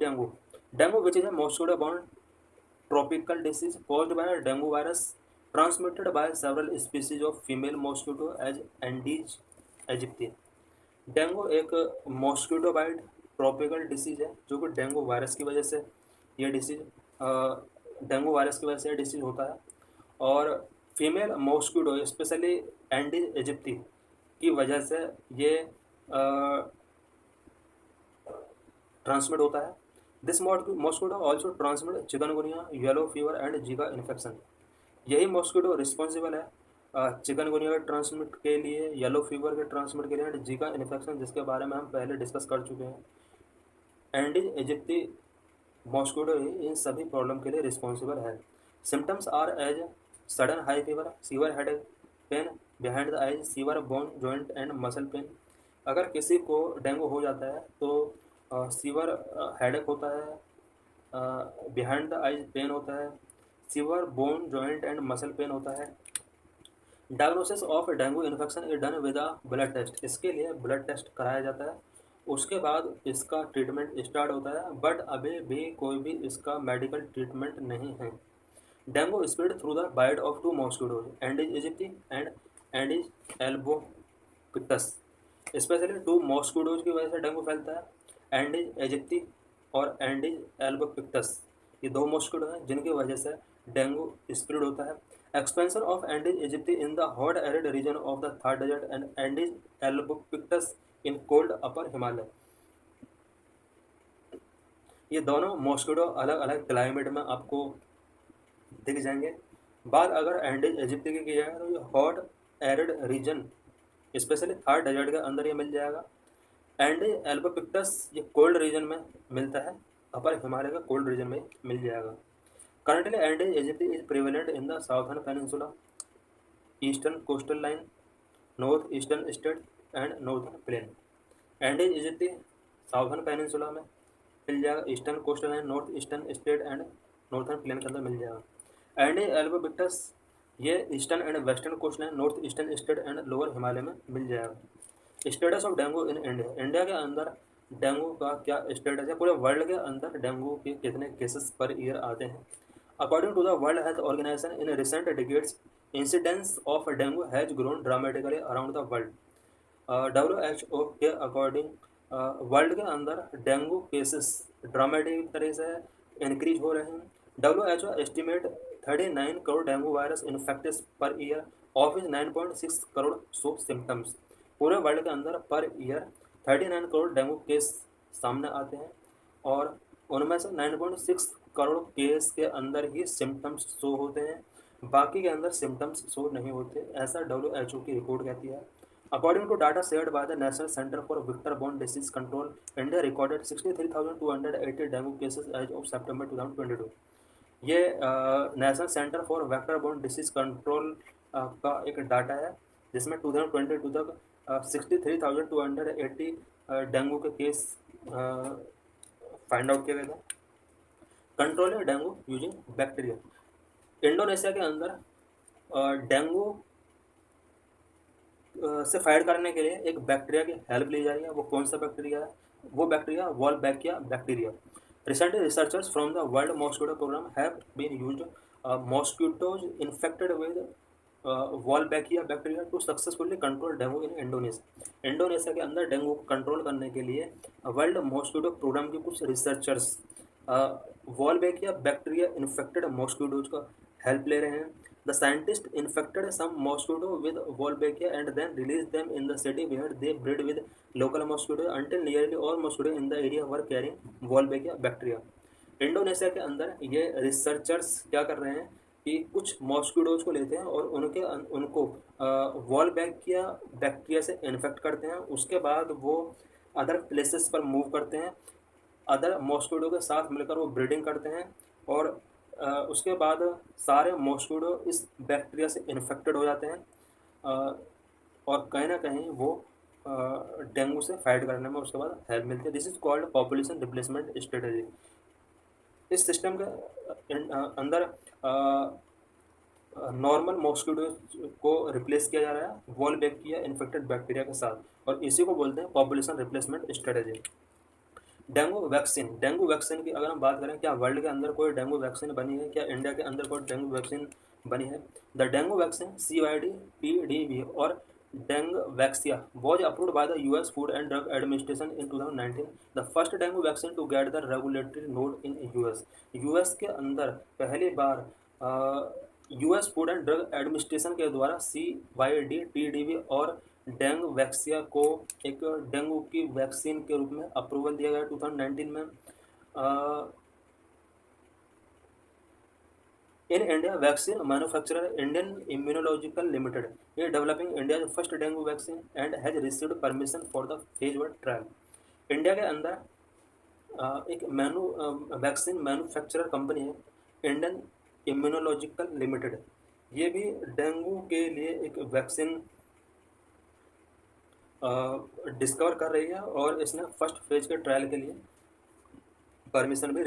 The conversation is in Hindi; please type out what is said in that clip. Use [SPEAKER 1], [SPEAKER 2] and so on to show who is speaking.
[SPEAKER 1] dengue. Dengue, which is a mosquito-borne tropical disease caused by a dengue virus transmitted by several species of female mosquito as Aedes aegypti. Dengue एक मॉस्किटो बाइट ट्रॉपिकल डिसीज है जो कि डेंगू वायरस की वजह से ये डिसीज डेंगू वायरस की वजह से ये डिसीज होता है। और फीमेल मॉस्किटो स्पेशली एंडीज इजिप्टी की वजह से ये ट्रांसमिट होता है। This mosquito also transmit chikungunya, yellow fever and Zika infection. यही मॉस्किटो रिस्पॉन्सिबल है चिकनगुनिया के ट्रांसमिट के लिए, येलो फीवर के ट्रांसमिट के लिए एंड जीका इन्फेक्शन, जिसके बारे में हम पहले डिस्कस कर चुके हैं। एंडीज इजिप्टी मॉस्किटो ही इन सभी प्रॉब्लम के लिए रिस्पॉन्सिबल है। Symptoms are as sudden high fever, severe headache, pain behind the eyes, severe bone joint and muscle pain. अगर किसी को डेंगू हो जाता है तो सीवर हेडेक होता है, बिहाइंड द आइज पेन होता है, severe bone joint and muscle pain होता है। Diagnosis of dengue infection is done with a blood test. इसके लिए ब्लड टेस्ट कराया जाता है, उसके बाद इसका ट्रीटमेंट स्टार्ट होता है, बट अभी भी कोई भी इसका मेडिकल ट्रीटमेंट नहीं है। Dengue spread through the bite of two mosquitoes, Aedes aegypti and Aedes albopictus. Specially two mosquitoes की वजह से डेंगू फैलता है, एंडीज इजिप्टी और एंडीज एल्बोपिक्टस। ये दो मॉस्किटो हैं जिनकी वजह से डेंगू स्प्रेड होता है। Expansion of Aedes aegypti in the hot arid region of the Thar Desert and Aedes albopictus in cold upper Himalaya। ये दोनों मॉस्किटो अलग अलग क्लाइमेट में आपको दिख जाएंगे। बात अगर एंडीज इजिप्टी की जाए तो ये hot arid region specially Thar desert के अंदर ये मिल जाएगा। एंडीज एल्बोपिक्टस ये कोल्ड रीजन में मिलता है, अपर हिमालय का कोल्ड रीजन में मिल जाएगा। Currently, Aedes aegypti is prevalent in the southern peninsula, eastern coastal line, northeastern state and northern plain। Aedes aegypti southern peninsula में मिल जाएगा, eastern coastal line, north eastern state and northern plain के अंदर मिल जाएगा। एंडीज एल्बोपिक्टस ये eastern and western coast line, north eastern state and lower Himalaya में मिल जाएगा। Status of dengue in India. India के अंदर डेंगू का क्या स्टेटस है, पूरे वर्ल्ड के अंदर डेंगू के कितने केसेस पर ईयर आते हैं। According to the World Health Organization, in recent decades, incidence of dengue has grown dramatically around the world। WHO के अकॉर्डिंग वर्ल्ड के अंदर डेंगू केसेस ड्रामेटिक तरह से इंक्रीज हो रहे हैं। WHO estimate 39 crore dengue virus infected per year, of is 9.6 crore show symptoms. पूरे वर्ल्ड के अंदर per year 39 crore dengue case सामने आते हैं और उनमें से 9.6 करोड़ केस के अंदर ही सिम्टम्स शो होते हैं, बाकी के अंदर सिम्टम्स शो नहीं होते, ऐसा WHO की रिपोर्ट कहती है। According to data shared by the National Centre for Vector Borne Disease Control, India recorded 63,280 dengue cases as of September 2022। ये National Centre for Vector Borne Disease Control का एक डाटा है जिसमें 2022 तक 63,280 डेंगू के केस फाइंड आउट किया गया था। Control dengue using bacteria. Indonesia के अंदर डेंगू से फाइट करने के लिए एक बैक्टीरिया की हेल्प ली जा रही है। वो कौन सा बैक्टीरिया है? वो bacteria Wolbachia bacteria. Recently researchers from the World Mosquito Program have been used mosquitoes infected with Wolbachia bacteria to successfully control dengue in Indonesia. Indonesia के अंदर डेंगू को कंट्रोल करने के लिए वर्ल्ड मॉस्किटो प्रोग्राम के कुछ researchers Wolbachia bacteria infected mosquitoes का हेल्प ले रहे हैं। The scientist infected some mosquito with Wolbachia and then release them in the city where they breed with local mosquito until nearly all mosquito in the area were carrying Wolbachia bacteria. Indonesia के अंदर ये रिसर्चर्स क्या कर रहे हैं कि कुछ मॉस्किटोज को लेते हैं और उनको वॉलबैकिया बैक्टीरिया से इन्फेक्ट करते हैं, उसके बाद वो अदर प्लेसेस पर मूव करते हैं, अदर मॉस्किटो के साथ मिलकर वो ब्रीडिंग करते हैं और उसके बाद सारे मॉस्किटो इस बैक्टीरिया से इन्फेक्टेड हो जाते हैं और कहीं ना कहीं वो डेंगू से फाइट करने में उसके बाद हेल्प मिलती है। This is called population replacement strategy. इस सिस्टम के अंदर नॉर्मल मॉस्किटो को रिप्लेस किया जा रहा है वॉलबैकिया इन्फेक्टेड बैक्टीरिया के साथ और इसी को बोलते हैं population replacement strategy. Dengue vaccine की अगर हम बात करें, क्या वर्ल्ड के अंदर कोई डेंगू वैक्सीन बनी है, क्या इंडिया के अंदर कोई डेंगू वैक्सीन बनी है? The dengue vaccine CYD PDV और Deng वैक्सिया was approved by the US Food and Drug Administration in 2019, the first dengue vaccine to get the regulatory nod in US. US के अंदर पहली बार US food and drug administration के द्वारा CYD TDV और डेंग वैक्सिया को एक डेंगू की वैक्सीन के रूप में अप्रूवल दिया गया 2019 में। In India, vaccine manufacturer Indian immunological limited is developing India's first dengue vaccine and has received permission for the phase 1 trial. India के अंदर एक वैक्सीन मैन्युफैक्चरर कंपनी है इंडियन इम्यूनोलॉजिकल लिमिटेड, ये भी डेंगू के लिए एक वैक्सीन डिस्कवर कर रही है और इसने फर्स्ट फेज के ट्रायल के लिए परमिशन भी